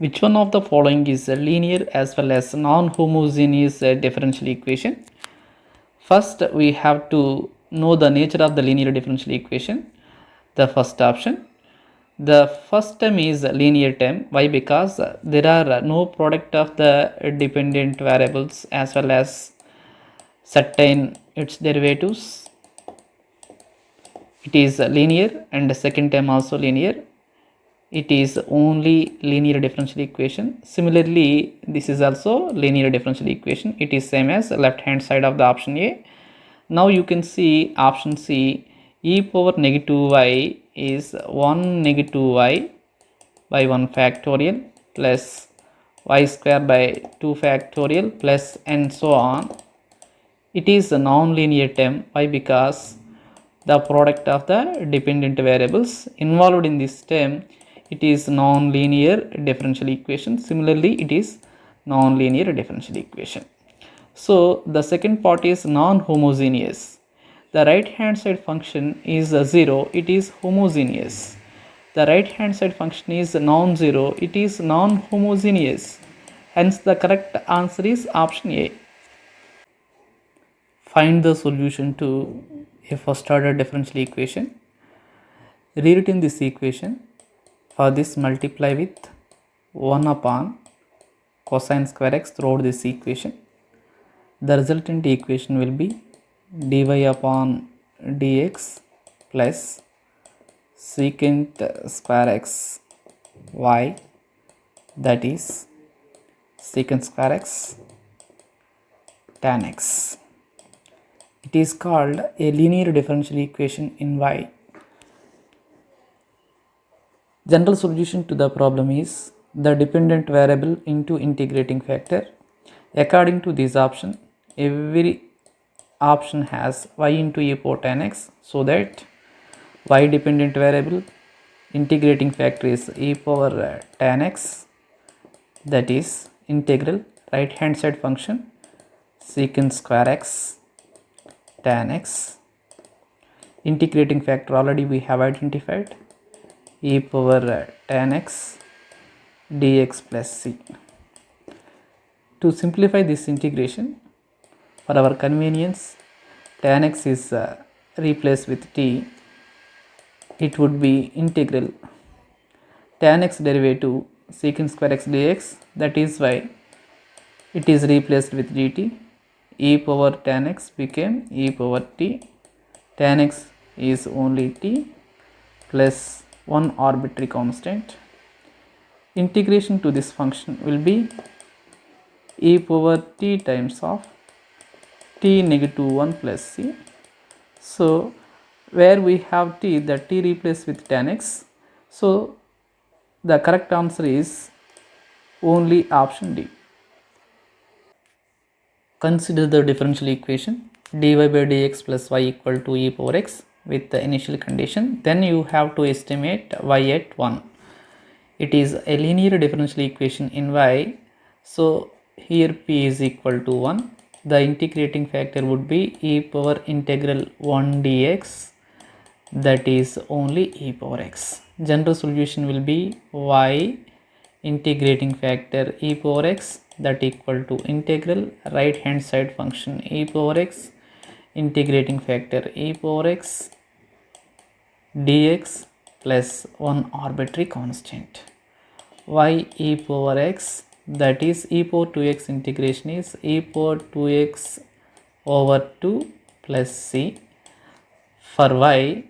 Which one of the following is a linear as well as non-homogeneous differential equation? First, we have to know the nature of the linear differential equation. The first option. The first term is linear term. Why? Because there are no product of the dependent variables as well as certain its derivatives. It is linear, and the second term also linear. It is only linear differential equation. Similarly, this is also linear differential equation. It is same as left hand side of the option A. Now you can see option C, e power negative y is 1 negative y by 1 factorial plus y square by 2 factorial plus and so on. It is a non-linear term. Why? Because the product of the dependent variables involved in this term, it is non-linear differential equation. Similarly, it is non-linear differential equation. So the second part is non-homogeneous. The right hand side function is 0, it is homogeneous. The right hand side function is non-zero, it is non-homogeneous. Hence the correct answer is option A. Find the solution to a first order differential equation. Rewritten this equation. For this, multiply with 1 upon cosine square x throughout this equation. The resultant equation will be dy upon dx plus secant square x y, that is secant square x tan x. It is called a linear differential equation in y. General solution to the problem is the dependent variable into integrating factor. According to this option, every option has y into e power tan x, so that y dependent variable integrating factor is e power tan x, that is integral right hand side function secant square x tan x. Integrating factor already we have identified, e power tan x dx plus c. To simplify this integration, for our convenience, tan x is replaced with t. It would be integral tan x derivative secant square x dx, that is why it is replaced with dt. E power tan x became e power t. Tan x is only t plus one arbitrary constant. Integration to this function will be e power t times of t negative 1 plus c. So where we have t, the t replaced with tan x. So the correct answer is only option D. Consider the differential equation dy by dx plus y equal to e power x with the initial condition. Then you have to estimate y at 1. It is a linear differential equation in y. So here p is equal to 1. The integrating factor would be e power integral 1 dx, that is only e power x. General solution will be y integrating factor e power x, that equal to integral right hand side function e power x integrating factor e power x dx plus one arbitrary constant y e power x, that is e power 2x integration is e power 2x over 2 plus c for y.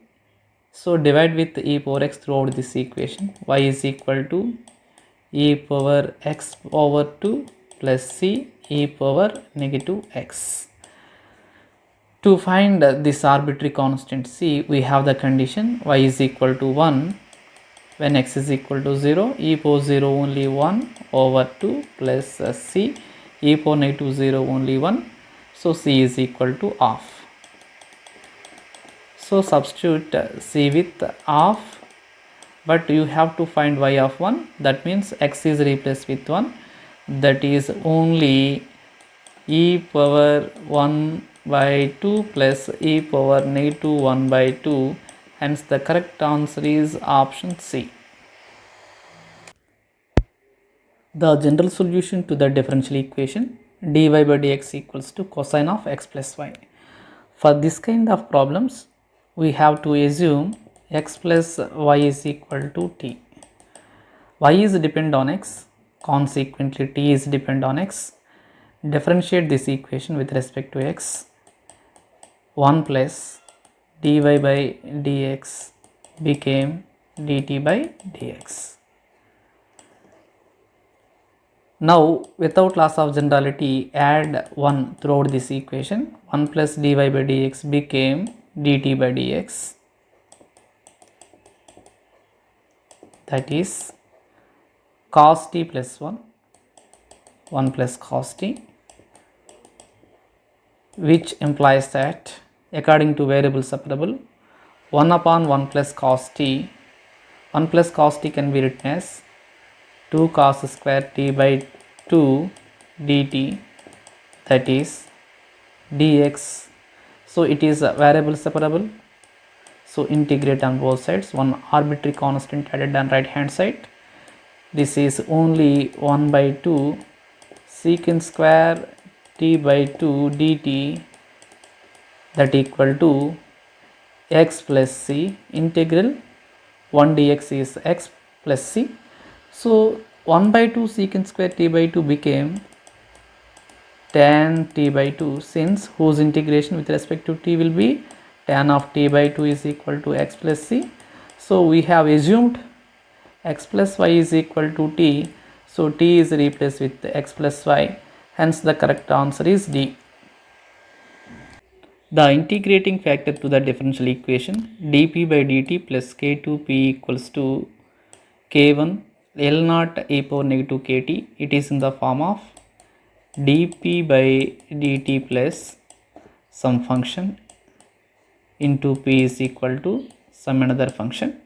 So divide with e power x throughout this equation. Y is equal to e power x over 2 plus c e power negative x. To find this arbitrary constant c, we have the condition y is equal to 1 when x is equal to 0, e power 0 only 1 over 2 plus c e power negative 0 only 1. So c is equal to half. So substitute c with half, but you have to find y of 1. That means x is replaced with 1, that is only e power 1 by 2 plus e power negative 1 by 2. Hence the correct answer is option C. The general solution to the differential equation dy by dx equals to cosine of x plus y. For this kind of problems, we have to assume x plus y is equal to t. Y is dependent on x, consequently t is dependent on x. Differentiate this equation with respect to x. 1 plus dy by dx became dt by dx. Now, without loss of generality, add 1 throughout this equation. 1 plus dy by dx became dt by dx. That is cos t plus 1, 1 plus cos t, which implies that according to variable separable, 1 upon 1 plus cos t, 1 plus cos t can be written as 2 cos square t by 2 dt, that is dx. So it is a variable separable, so integrate on both sides. One arbitrary constant added on right hand side. This is only 1 by 2 secant square t by 2 dt, that equal to x plus c. Integral 1 dx is x plus c. So 1 by 2 secant square t by 2 became tan t by 2, since whose integration with respect to t will be tan of t by 2 is equal to x plus c. So we have assumed x plus y is equal to t. So t is replaced with x plus y. Hence the correct answer is D. The integrating factor to the differential equation dp by dt plus k2p equals to k1 L naught e power negative kt. It is in the form of dp by dt plus some function into p is equal to some another function.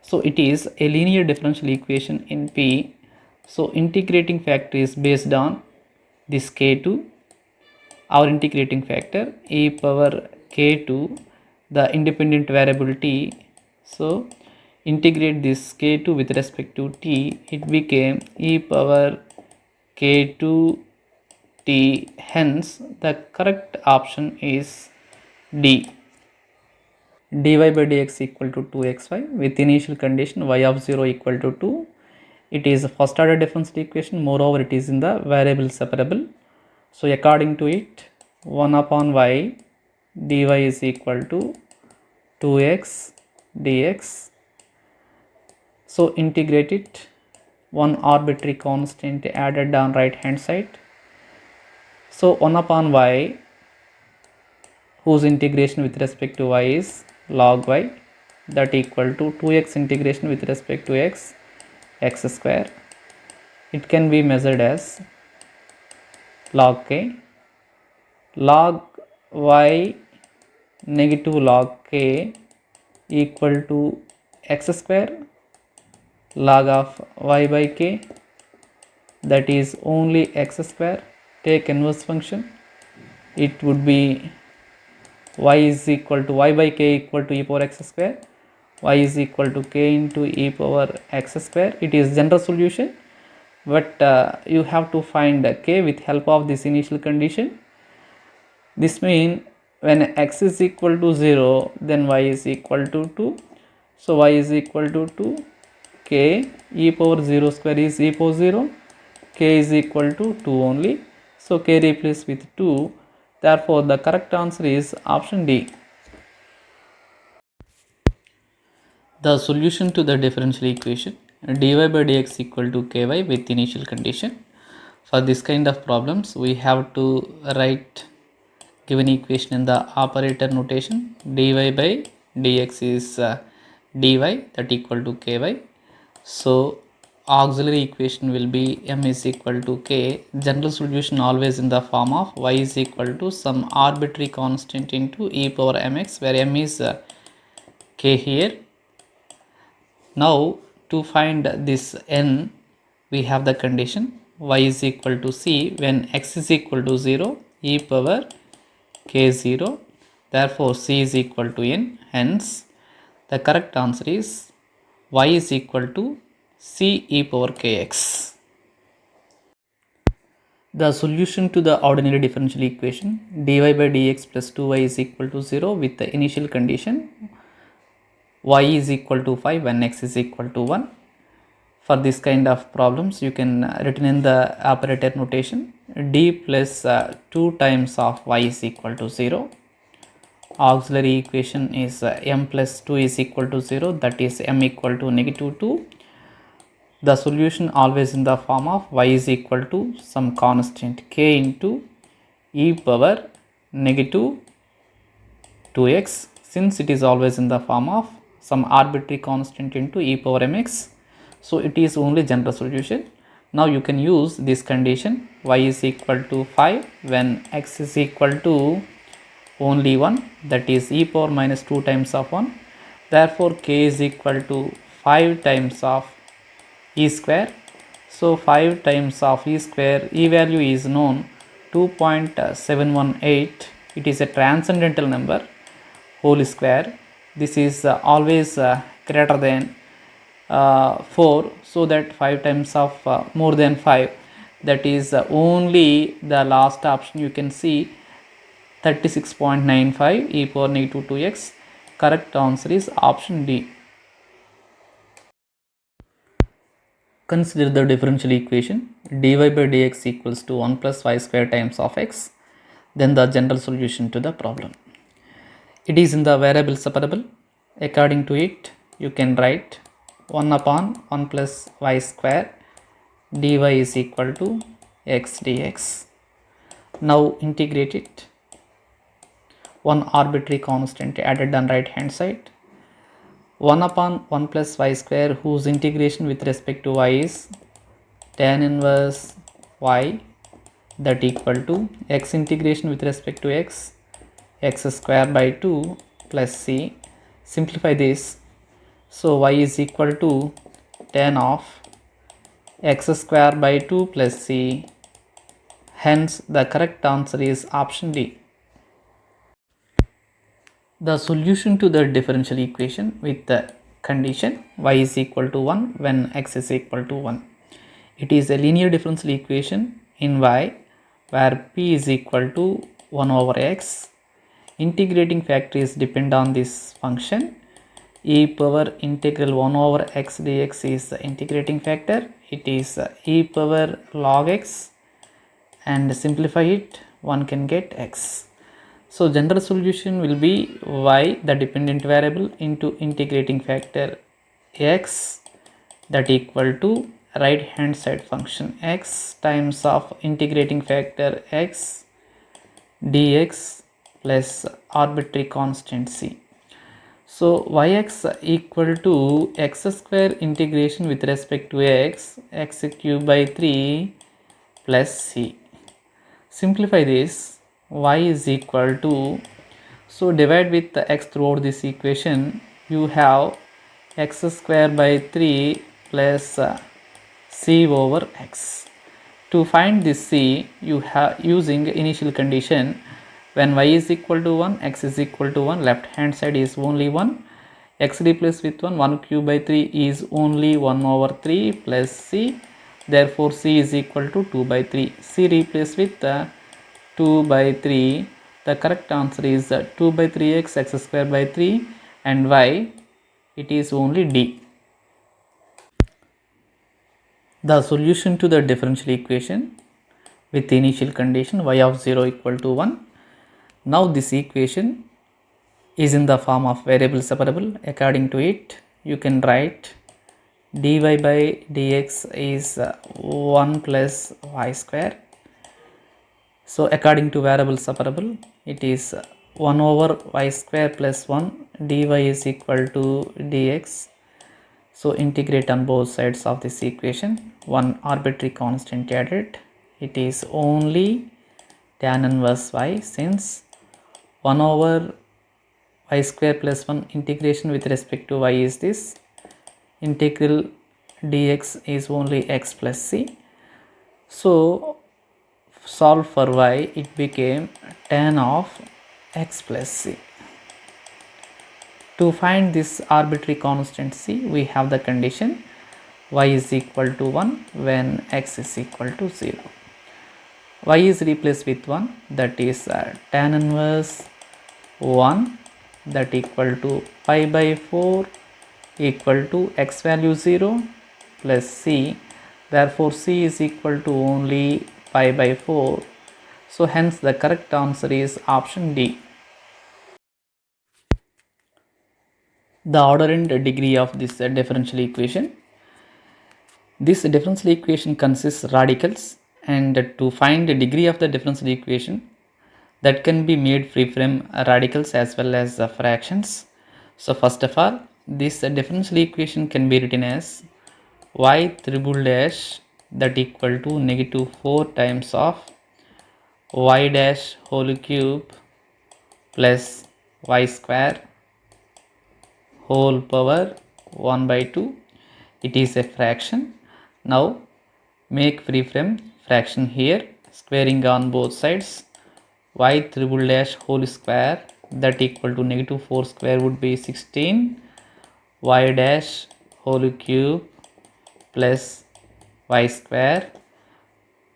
So it is a linear differential equation in p. So integrating factor is based on this k2, our integrating factor e power k2, the independent variable t. So integrate this k2 with respect to t, it became e power k2 t. Hence the correct option is D. dy by dx equal to 2xy with initial condition y of 0 equal to 2. It is a first order differential equation, moreover it is in the variable separable. So according to it, 1 upon y dy is equal to 2x dx. So integrate it, one arbitrary constant added on right hand side. So 1 upon y, whose integration with respect to y is log y, that equal to 2x integration with respect to x, x square. It can be measured as log k, log y negative log k equal to x square log of y by k, that is only x square. Take inverse function, it would be y is equal to y by k equal to e power x square, y is equal to k into e power x square. It is general solution, but you have to find k with help of this initial condition. This means when x is equal to 0, then y is equal to 2. So y is equal to 2, k e power 0 square is e power 0, k is equal to 2 only. So k replaced with 2. Therefore the correct answer is option D. The solution to the differential equation dy by dx equal to ky with initial condition. For this kind of problems, we have to write given equation in the operator notation. Dy by dx is dy, that equal to ky. So auxiliary equation will be m is equal to k. General solution always in the form of y is equal to some arbitrary constant into e power mx, where m is k here. Now to find this n, we have the condition y is equal to c when x is equal to 0, e power k0. Therefore c is equal to n. Hence the correct answer is y is equal to c e power kx. The solution to the ordinary differential equation dy by dx plus 2y is equal to 0 with the initial condition y is equal to 5 when x is equal to 1. For this kind of problems, you can written in the operator notation d plus 2 times of y is equal to 0. Auxiliary equation is m plus 2 is equal to 0, that is m equal to negative 2. The solution always in the form of y is equal to some constant k into e power negative 2x, since it is always in the form of some arbitrary constant into e power mx. So it is only general solution. Now you can use this condition y is equal to 5 when x is equal to only 1, that is e power minus 2 times of 1. Therefore k is equal to 5 times of e square. So 5 times of e square, e value is known 2.718. it is a transcendental number, whole square. This is always greater than 4, so that 5 times of more than 5, that is only the last option. You can see 36.95 e power negative 2x. Correct answer is option D. Consider the differential equation dy by dx equals to 1 plus y square times of x. Then the general solution to the problem. It is in the variable separable. According to it, you can write 1 upon 1 plus y square dy is equal to x dx. Now integrate it. One arbitrary constant added on right hand side. 1 upon 1 plus y square, whose integration with respect to y is tan inverse y, that equal to x integration with respect to x square by 2 plus c. Simplify this. So y is equal to tan of x square by 2 plus c. Hence the correct answer is option D. The solution to the differential equation with the condition y is equal to 1 when x is equal to 1. It is a linear differential equation in y where p is equal to 1 over x. Integrating factor is depend on this function. E power integral 1 over x dx is the integrating factor. It is e power log x, and simplify it, one can get x. So general solution will be y, the dependent variable, into integrating factor x, that equal to right hand side function x times of integrating factor x dx plus arbitrary constant c. So yx equal to x square integration with respect to x cube by 3 plus c. Simplify this. Y is equal to, so divide with the x throughout this equation, you have x square by 3 plus c over x. To find this c, you have using initial condition. When y is equal to 1, x is equal to 1, left hand side is only 1, x replace with 1 cube by 3 is only 1 over 3 plus c. Therefore c is equal to 2 by 3. C replace with 2 by 3. The correct answer is 2 by 3x x square by 3, and y, it is only D. The solution to the differential equation with the initial condition y of 0 equal to 1. Now this equation is in the form of variable separable. According to it, you can write dy by dx is 1 plus y square. So according to variable separable, it is 1 over y square plus 1 dy is equal to dx. So integrate on both sides of this equation. One arbitrary constant added. It is only tan inverse y, since 1 over y square plus 1 integration with respect to y is this. Integral dx is only x plus c. So solve for y, it became tan of x plus c. To find this arbitrary constant c, we have the condition y is equal to 1 when x is equal to 0. y is replaced with 1, that is tan inverse 1 that equal to pi by 4 equal to x value 0 plus c. Therefore c is equal to only pi by 4. So hence the correct answer is option D. The order and degree of this differential equation. This differential equation consists radicals, and to find the degree of the differential equation, that can be made free from radicals as well as fractions. So first of all, this differential equation can be written as y triple dash that equal to negative 4 times of y dash whole cube plus y square whole power 1 by 2. It is a fraction. Now make free from fraction here, squaring on both sides. Y triple dash whole square that equal to negative 4 square would be 16. Y dash whole cube plus y square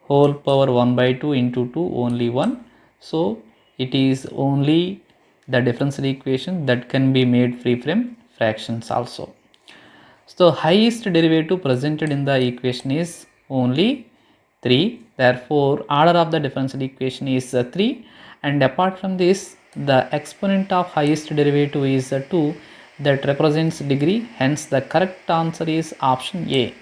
whole power 1 by 2 into 2 only 1. So it is only the differential equation that can be made free from fractions also. So highest derivative presented in the equation is only 3. Therefore order of the differential equation is 3, and apart from this the exponent of highest derivative is 2 that represents degree. Hence the correct answer is option A.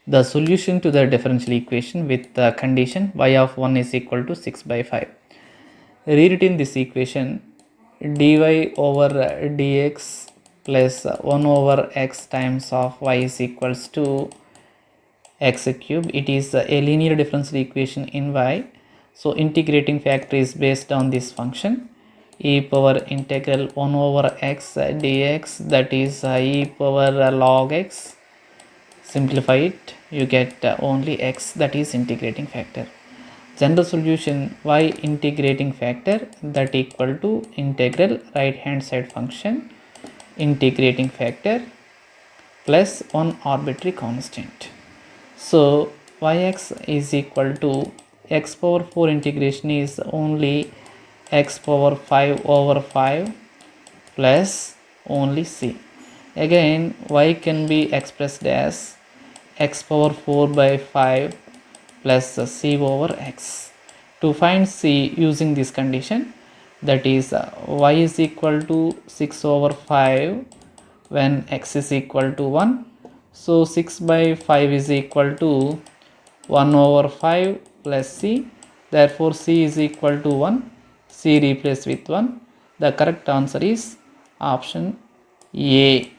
The solution to the differential equation with the condition y of 1 is equal to 6 by 5. Rewritten this equation, dy over dx plus 1 over x times of y is equals to x cube. It is a linear differential equation in y. So integrating factor is based on this function e power integral 1 over x dx, that is e power log x. Simplify it, you get only x, that is integrating factor. General solution y integrating factor that equal to integral right hand side function integrating factor plus one arbitrary constant. So yx is equal to x power 4 integration is only x power 5 over 5 plus only c. Again y can be expressed as x power 4 by 5 plus c over x. To find c using this condition, that is y is equal to 6 over 5 when x is equal to 1. So 6 by 5 is equal to 1 over 5 plus c. Therefore c is equal to 1. C replaced with 1. The correct answer is option A.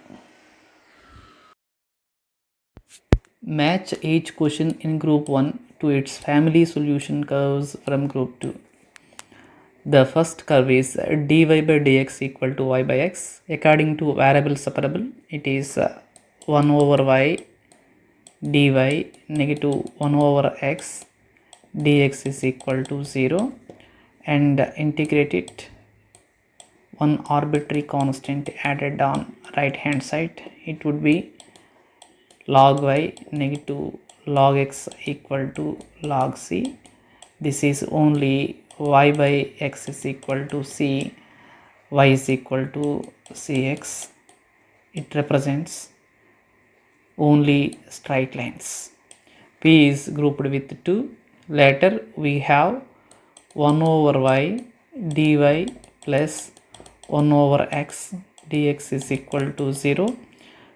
Match each question in group 1 to its family solution curves from group 2. The first curve is dy by dx equal to y by x. According to variable separable, it is 1 over y dy negative 1 over x dx is equal to 0, and integrate it, one arbitrary constant added on right hand side. It would be log y negative log x equal to log c. This is only y by x is equal to c, y is equal to cx. It represents only straight lines. P is grouped with 2. Later we have 1 over y dy plus 1 over x dx is equal to 0.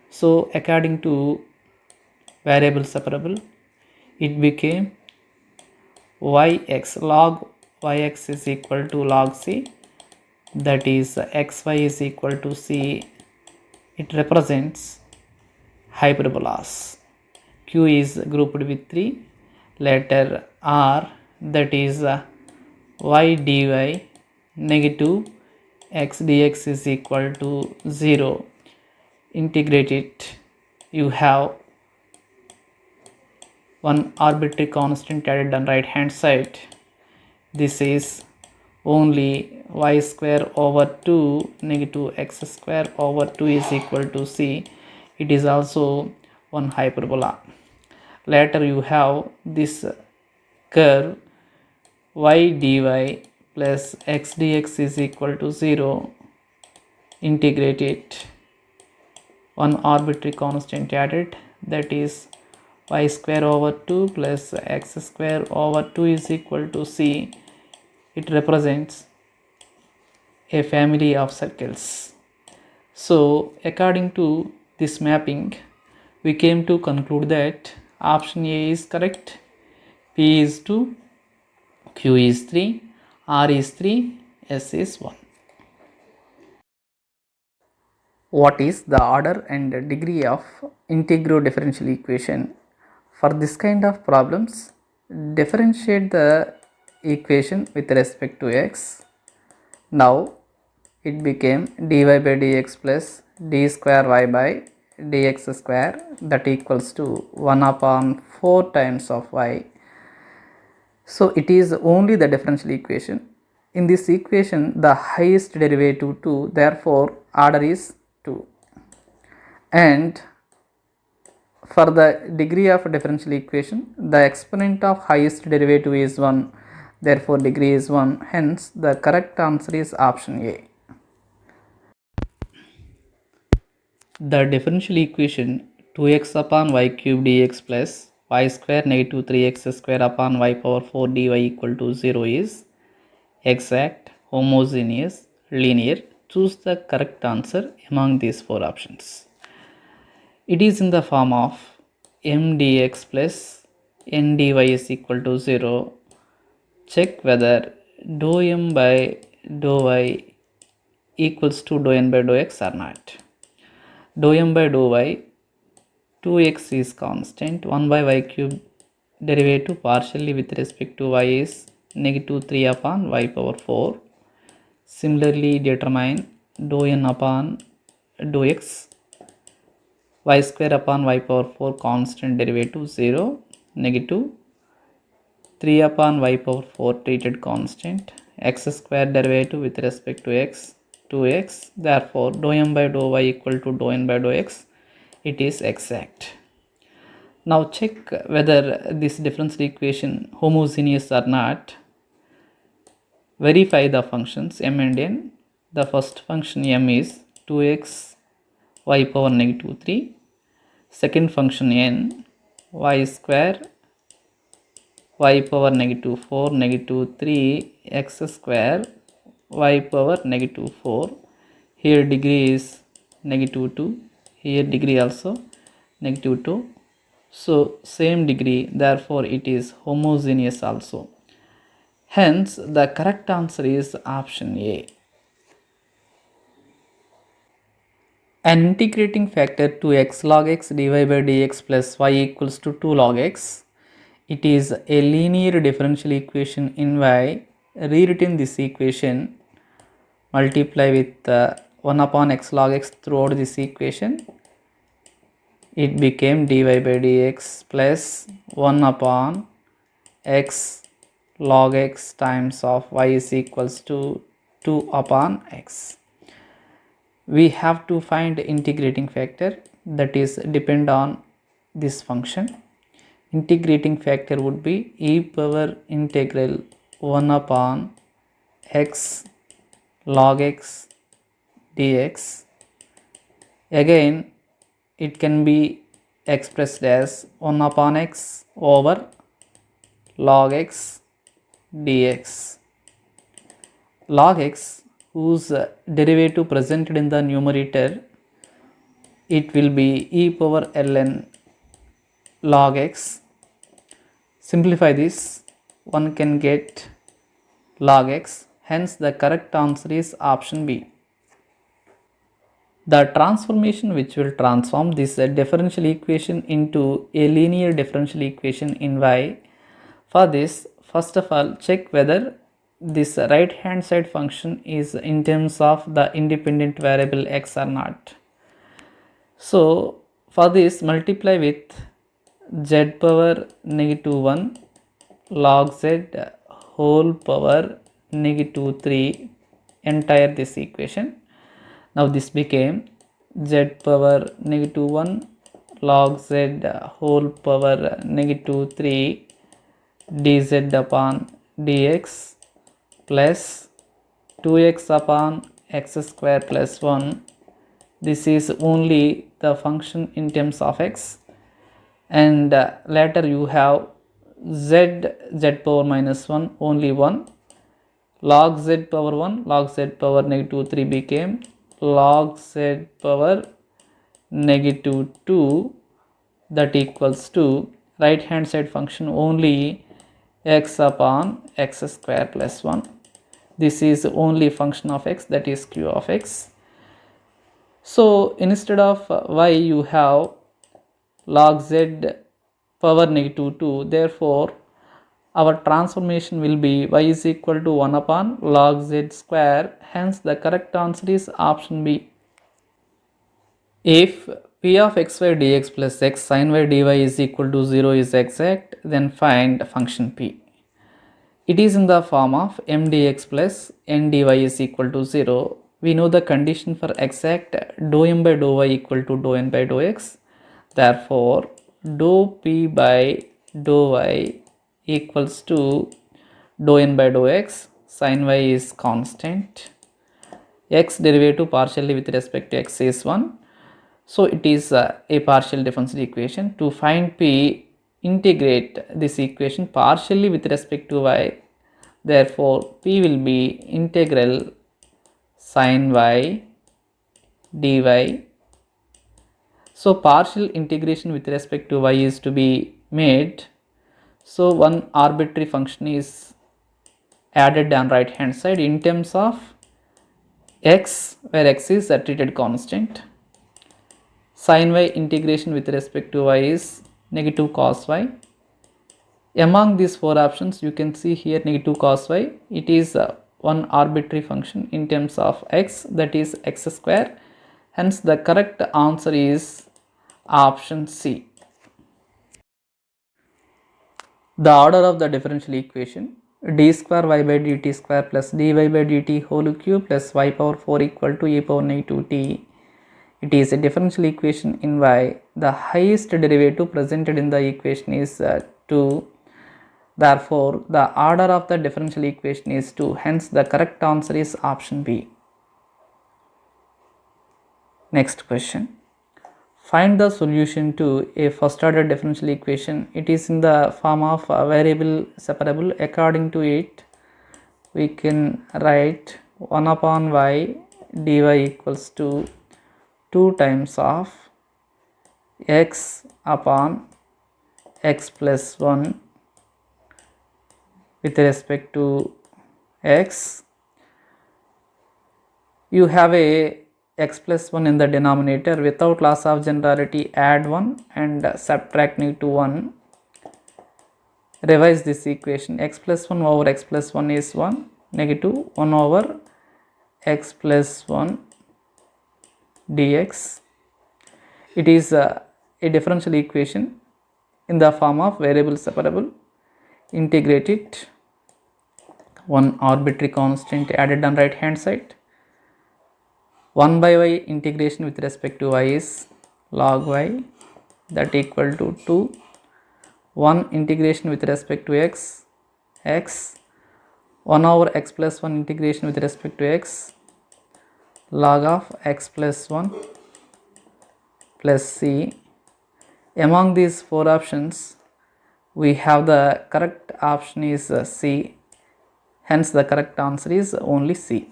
So according to variable separable, it became yx log yx is equal to log c, that is xy is equal to c. It represents hyperbolas. Q is grouped with 3. Letter R, that is y dy negative x dx is equal to 0. Integrate it, you have one arbitrary constant added on right hand side. This is only y square over 2 negative x square over 2 is equal to c. It is also one hyperbola. Later you have this curve y dy plus x dx is equal to 0, integrate it, one arbitrary constant added, that is y square over 2 plus x square over 2 is equal to c. It represents a family of circles. So according to this mapping, we came to conclude that option A is correct, P is 2, Q is 3, R is 3, S is 1. What is the order and degree of integral differential equation? For this kind of problems, differentiate the equation with respect to x. Now it became dy by dx plus d square y by dx square, that equals to 1 upon 4 times of y. So it is only the differential equation. In this equation, the highest derivative 2, therefore order is 2. And for the degree of differential equation, the exponent of highest derivative is 1, therefore degree is 1. Hence the correct answer is option A. The differential equation 2x upon y cube dx plus y square negative 3x square upon y power 4 dy equal to 0 is exact, homogeneous, linear. Choose the correct answer among these 4 options. It is in the form of m dx plus n dy is equal to 0. Check whether dou m by dou y equals to dou n by dou x or not. Dou m by dou y, 2x is constant, 1 by y cube derivative partially with respect to y is negative 3 upon y power 4. Similarly, determine dou n upon dou x, y square upon y power 4 constant derivative 0, negative 3 upon y power 4 treated constant, x square derivative with respect to x 2x, therefore dou m by dou y equal to dou n by dou x, it is exact. Now check whether this differential equation homogeneous or not. Verify the functions m and n. The first function m is 2x y power negative 3. Second function n, y square y power negative 4 negative 3 x square y power negative 4. Here degree is negative 2. Here degree also negative 2. So same degree, therefore it is homogeneous also. Hence the correct answer is option A. An integrating factor to x log x dy by dx plus y equals to 2 log x. It is a linear differential equation in y. Rewritten this equation, multiply with 1 upon x log x throughout this equation. It became dy by dx plus 1 upon x log x times of y is equals to 2 upon x. We have to find integrating factor, that is depend on this function. Integrating factor would be e power integral 1 upon x log x dx. Again it can be expressed as 1 upon x over log x dx. Log x, whose derivative presented in the numerator, it will be e power ln log x. Simplify this, one can get log x. Hence the correct answer is option B. The transformation which will transform this differential equation into a linear differential equation in y. For this, first of all, check whether this right hand side function is in terms of the independent variable x or not. So for this, multiply with z power negative 1 log z whole power negative 3 entire this equation. Now this became z power negative 1 log z whole power negative 3 dz upon dx plus 2x upon x square plus 1. This is only the function in terms of x, and later you have z power minus 1 only 1, log z power 1, log z power negative 3 became log z power negative 2, that equals to right hand side function only x upon x square plus 1. This is only function of x, that is q of x. So instead of y you have log z power negative 2, therefore our transformation will be y is equal to 1 upon log z square, hence the correct answer is option B. If p of xy dx plus x sin y dy is equal to 0 is exact, then find function p. It is in the form of m dx plus n dy is equal to 0. We know the condition for exact dou m by dou y equal to dou n by dou x. Therefore, dou p by dou y equals to dou n by dou x. Sin y is constant. X derivative partially with respect to x is 1. So it is a partial differential equation. To find p, integrate this equation partially with respect to y. Therefore, p will be integral sin y dy. So partial integration with respect to y is to be made. So one arbitrary function is added on right hand side in terms of x, where x is a treated constant. Sin y integration with respect to y is negative cos y. Among these four options, you can see here negative cos y. It is one arbitrary function in terms of x, that is x square. Hence the correct answer is option C. The order of the differential equation: d square y by dt square plus dy by dt whole cube plus y power 4 equal to e power negative t. It is a differential equation in y. The highest derivative presented in the equation is 2. Therefore, the order of the differential equation is 2. Hence, the correct answer is option B. Next question. Find the solution to a first order differential equation. It is in the form of a variable separable. According to it, we can write 1 upon y dy equals to 2 times of x upon x plus 1 with respect to x. You have a x plus 1 in the denominator. Without loss of generality, add 1 and subtract negative 1. Revise this equation. X plus 1 over x plus 1 is 1, negative 1 over x plus 1 dx. It is a differential equation in the form of variable separable. Integrate it. One arbitrary constant added on right hand side. 1 by y integration with respect to y is log y, that equal to 2. 1 integration with respect to x, x. 1 over x plus 1 integration with respect to x, log of x plus 1 plus c. Among these four options, we have the correct option is C. Hence, the correct answer is only C.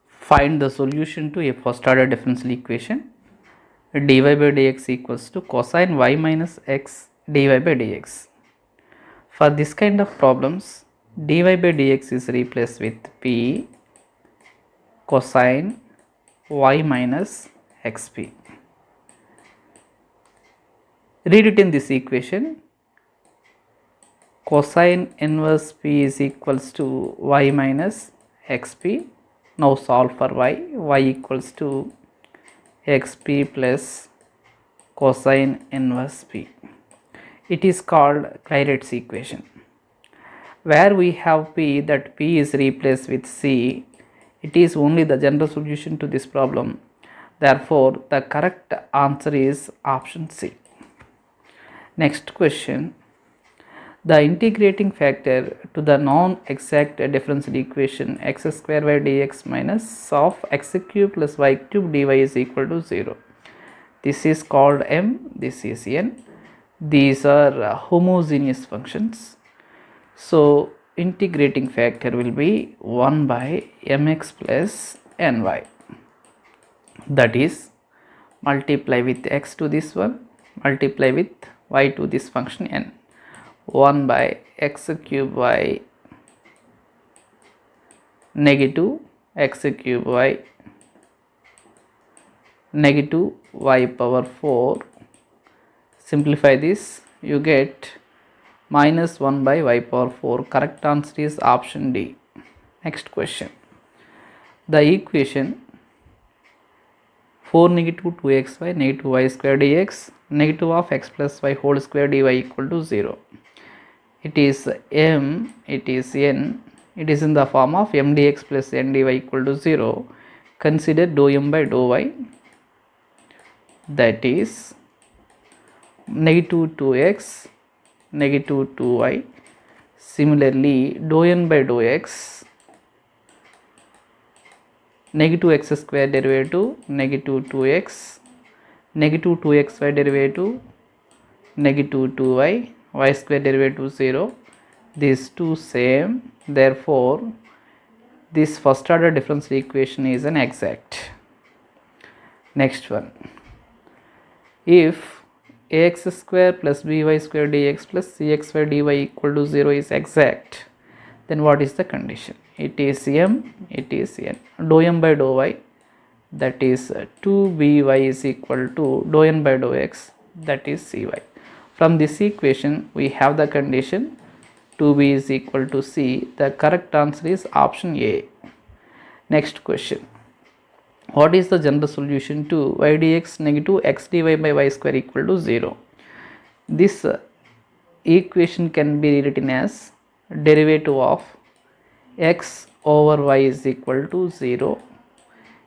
Find the solution to a first order differential equation. Dy by dx equals to cosine y minus x dy by dx. For this kind of problems, dy by dx is replaced with p cosine y minus xp. Rewrite this equation. Cosine inverse p is equals to y minus xp. Now solve for y equals to xp plus cosine inverse p. It is called Clairaut's equation. Where we have p, that p is replaced with c, it is only the general solution to this problem. Therefore, the correct answer is option C. Next question. The integrating factor to the non-exact differential equation x square y dx minus of x cube plus y cube dy is equal to 0. This is called m, this is n. These are homogeneous functions. So integrating factor will be 1 by mx plus ny. That is, multiply with x to this one, multiply with y to this function n. 1 by x cube y negative x cube y negative y power 4. Simplify this, you get minus 1 by y power 4. Correct answer is option D. Next question. The equation 4 negative 2xy negative y square dx negative of x plus y whole square dy equal to 0. It is m, it is n, it is in the form of m dx plus n dy equal to 0. Consider dou m by dou y, that is negative 2x negative 2y. Similarly, dou n by dou x, negative x square derivative negative 2x, negative 2xy derivative negative 2y, y square derivative 0. These two same, therefore this first order differential equation is an exact. Next one. If ax square plus by square dx plus cxy dy equal to 0 is exact, then what is the condition? It is m, it is n. Dou m by dou y, that is 2by is equal to dou n by dou x, that is cy. From this equation we have the condition 2b is equal to c. The correct answer is option A. Next question. What is the general solution to y dx negative x dy by y square equal to 0? This equation can be rewritten as derivative of x over y is equal to 0.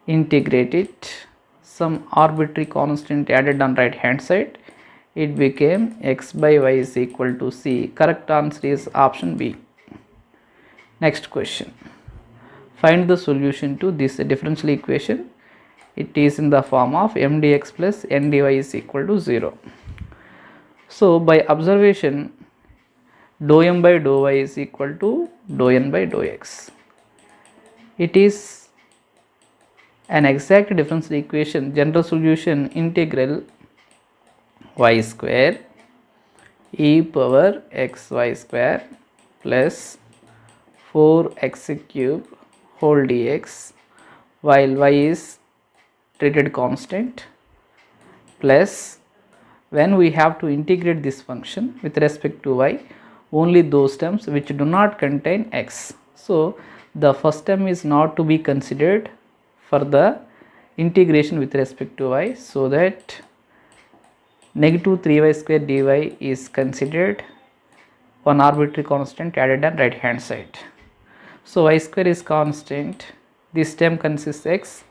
Integrate it, some arbitrary constant added on right hand side, it became x by y is equal to c. Correct answer is option B. Next question. Find the solution to this differential equation. It is in the form of m dx plus n dy is equal to 0. So by observation, dou m by dou y is equal to dou n by dou x. It is an exact differential equation. General solution integral y square e power xy square plus 4x cube whole dx, while y is treated constant, plus when we have to integrate this function with respect to y, only those terms which do not contain x. So the first term is not to be considered for the integration with respect to y, so that negative 3y square dy is considered one arbitrary constant added on right hand side. So y square is constant, this term consists x,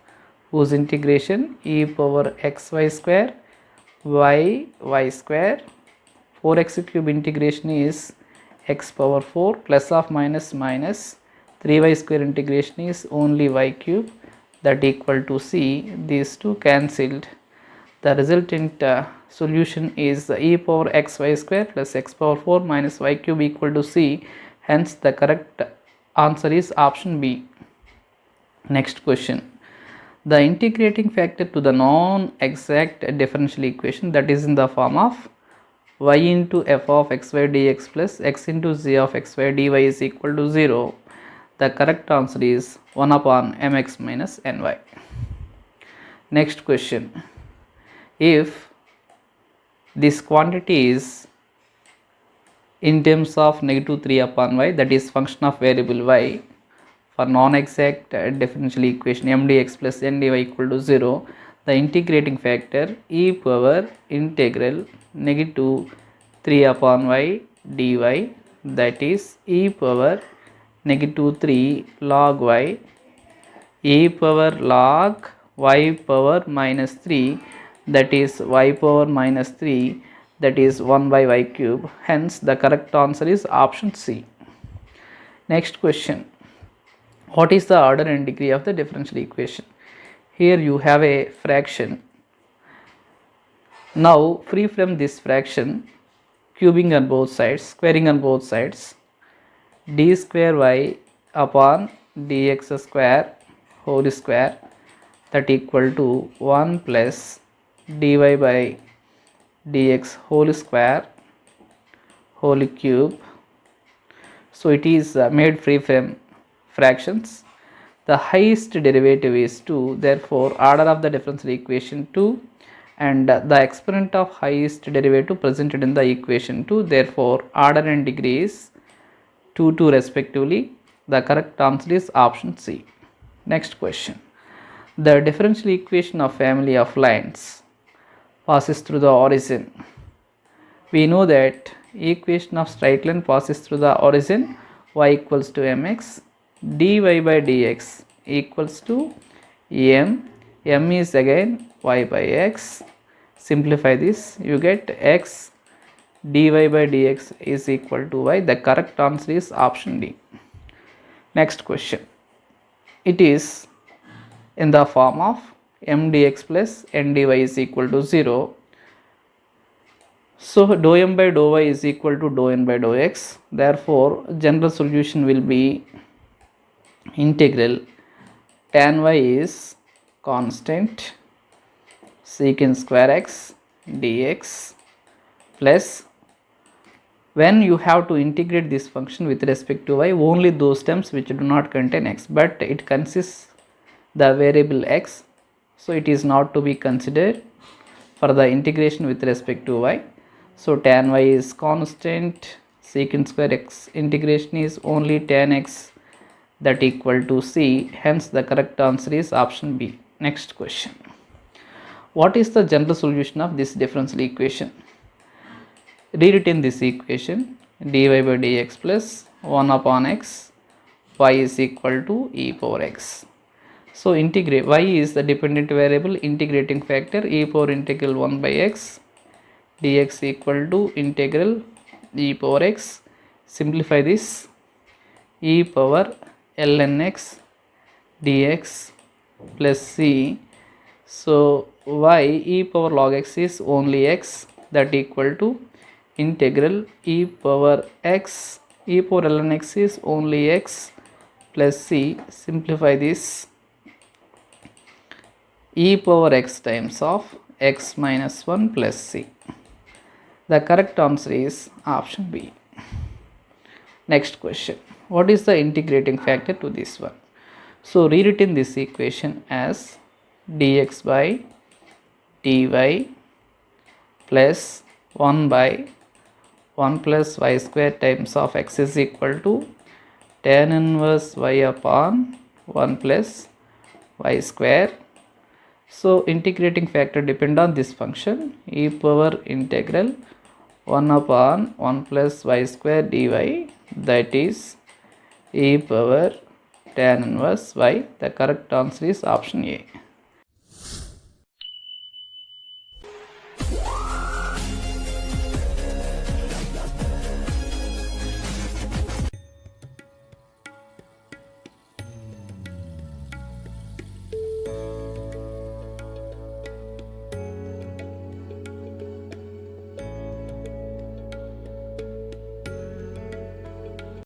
whose integration e power xy square y square, 4x cube integration is x power 4 plus of minus minus 3y square integration is only y cube, that equal to c. These two cancelled. The resultant solution is e power xy square plus x power 4 minus y cube equal to c. Hence the correct answer is option B. Next question. The integrating factor to the non-exact differential equation, that is in the form of y into f of xy dx plus x into z of xy dy is equal to 0. The correct answer is 1 upon mx minus ny. Next question. If this quantity is in terms of negative 3 upon y, that is function of variable y, for non-exact differential equation m dx plus n dy equal to 0, the integrating factor e power integral negative 3 upon y dy, that is e power negative 3 log y, e power log y power minus 3, that is y power minus 3, that is 1 by y cube. Hence the correct answer is option C. Next question. What is the order and degree of the differential equation? Here you have a fraction. Now free from this fraction, cubing on both sides, squaring on both sides, d square y upon dx square whole square, that equal to 1 plus dy by dx whole square whole cube. So it is made free from fractions. The highest derivative is 2, therefore order of the differential equation 2, and the exponent of highest derivative presented in the equation 2, therefore order and degree is 2 2 respectively. The correct answer is option C. Next question. The differential equation of family of lines passes through the origin. We know that equation of straight line passes through the origin y equals to mx, dy by dx equals to m is again y by x. Simplify this, you get x dy by dx is equal to y. The correct answer is option D. Next question. It is in the form of m dx plus n dy is equal to 0. So dou m by dou y is equal to dou n by dou x. Therefore general solution will be integral tan y is constant secant square x dx plus, when you have to integrate this function with respect to y, only those terms which do not contain x, but it consists the variable x, so it is not to be considered for the integration with respect to y. So tan y is constant, secant square x integration is only tan x, that equal to c. Hence the correct answer is option B. Next question. What is the general solution of this differential equation? Rewritten this equation, dy by dx plus 1 upon x, y is equal to e power x. So integrate, y is the dependent variable, integrating factor e power integral 1 by x dx equal to integral e power x. Simplify this, e power ln x dx plus c. So y e power log x is only x, that equal to integral e power x, e power ln x is only x plus c. Simplify this, e power x times of x minus 1 plus c. The correct answer is option B. Next question. What is the integrating factor to this one? So rewritten this equation as dx by dy plus 1 by 1 plus y square times of x is equal to tan inverse y upon 1 plus y square. So integrating factor depend on this function, e power integral 1 upon 1 plus y square dy, that is e power tan inverse y. The correct answer is option A.